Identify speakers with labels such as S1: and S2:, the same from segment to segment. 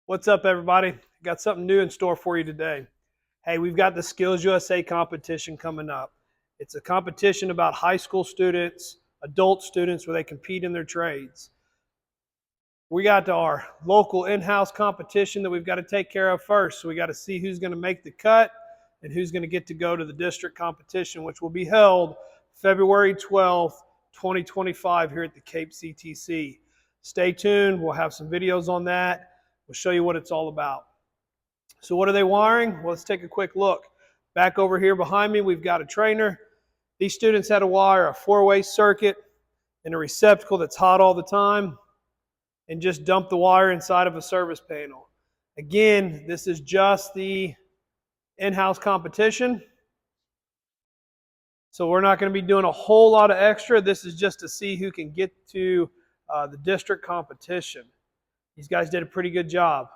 S1: What's up, everybody? Got something new in store for you today. Hey, we've got the Skills USA competition coming up. It's a competition about high school students, adult students, where they compete in their trades. We got our local in-house competition that we've got to take care of first. So we got to see who's going to make the cut and who's going to get to go to the district competition, which will be held February 12th, 2025 here at the Cape CTC. Stay tuned. We'll have some videos on that. We'll show you what it's all about. So what are they wiring? Well, let's take a quick look. Back over here behind me, we've got a trainer. These students had to wire a 4-way circuit in a receptacle that's hot all the time and just dump the wire inside of a service panel. Again, this is just the in-house competition. So we're not going to be doing a whole lot of extra. This is just to see who can get to the district competition. These guys did a pretty good job.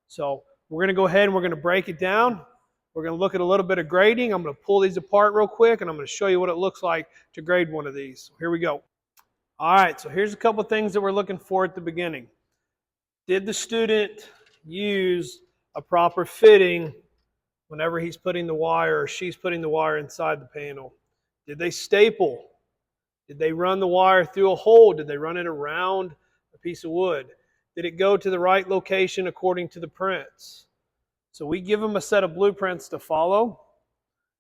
S1: So we're going to go ahead and we're going to break it down. We're going to look at a little bit of grading. I'm going to pull these apart real quick and I'm going to show you what it looks like to grade one of these. So here we go. All right, so here's a couple of things that we're looking for at the beginning. Did the student use a proper fitting whenever he's putting the wire or she's putting the wire inside the panel? Did they staple? Did they run the wire through a hole? Did they run it around a piece of wood? Did it go to the right location according to the prints? So we give them a set of blueprints to follow.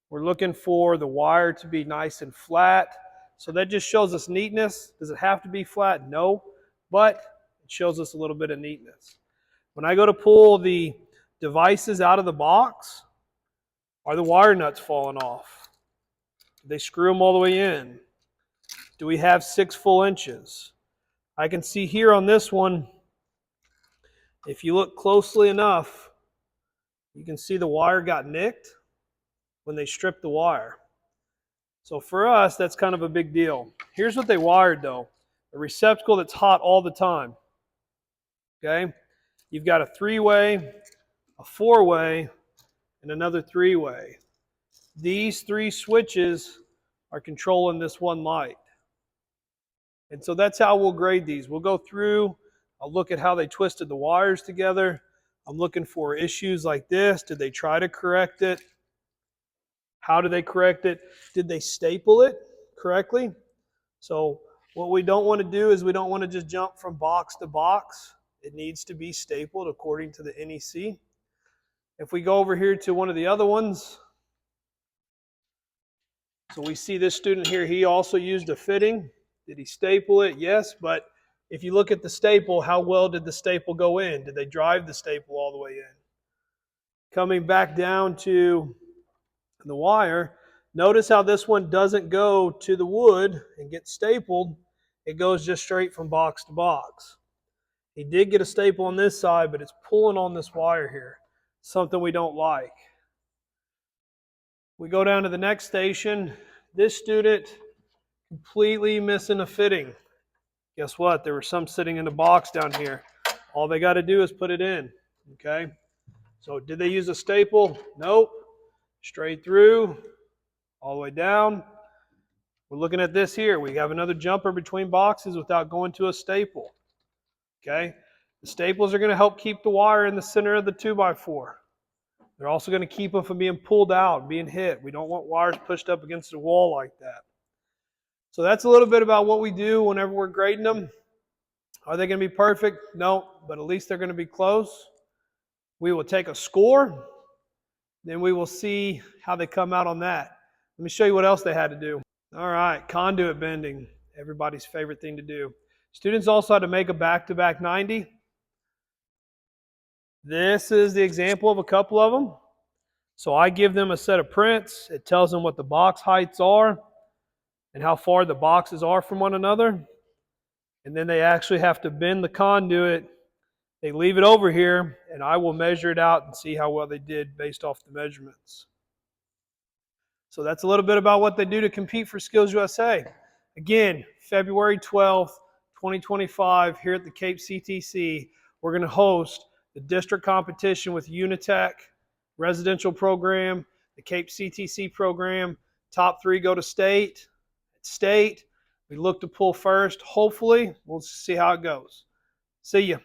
S1: We're looking for the wire to be nice and flat. So that just shows us neatness. Does it have to be flat? No, but it shows us a little bit of neatness. When I go to pull the devices out of the box, are the wire nuts falling off? Did they screw them all the way in? Do we have 6 full inches? I can see here on this one, if you look closely enough, you can see the wire got nicked when they stripped the wire. So for us, that's kind of a big deal. Here's what they wired though. A receptacle that's hot all the time. Okay? You've got a 3-way, a 4-way, and another 3-way. These 3 switches are controlling this one light. And so that's how we'll grade these. We'll go through, I'll look at how they twisted the wires together. I'm looking for issues like this. Did they try to correct it? How did they correct it? Did they staple it correctly? So what we don't want to do is we don't want to just jump from box to box. It needs to be stapled according to the NEC. If we go over here to one of the other ones, so we see this student here, he also used a fitting. Did he staple it? Yes, but if you look at the staple, how well did the staple go in? Did they drive the staple all the way in? Coming back down to the wire, notice how this one doesn't go to the wood and get stapled. It goes just straight from box to box. He did get a staple on this side, but it's pulling on this wire here. Something we don't like. We go down to the next station. This student completely missing a fitting. Guess what? There was some sitting in the box down here. All they got to do is put it in. Okay? So did they use a staple? Nope. Straight through, all the way down. We're looking at this here. We have another jumper between boxes without going to a staple. Okay? The staples are going to help keep the wire in the center of the 2x4. They're also going to keep them from being pulled out, being hit. We don't want wires pushed up against the wall like that. So that's a little bit about what we do whenever we're grading them. Are they going to be perfect? No, but at least they're going to be close. We will take a score. Then we will see how they come out on that. Let me show you what else they had to do. All right, conduit bending, everybody's favorite thing to do. Students also had to make a back-to-back 90. This is the example of a couple of them. So I give them a set of prints. It tells them what the box heights are and how far the boxes are from one another. And then they actually have to bend the conduit. They leave it over here, and I will measure it out and see how well they did based off the measurements. So that's a little bit about what they do to compete for Skills USA. Again, February 12th, 2025, here at the Cape CTC, we're going to host the district competition with Unitech residential program, the Cape CTC program. Top 3 go to state. At state, we look to pull first. Hopefully, we'll see how it goes. See ya.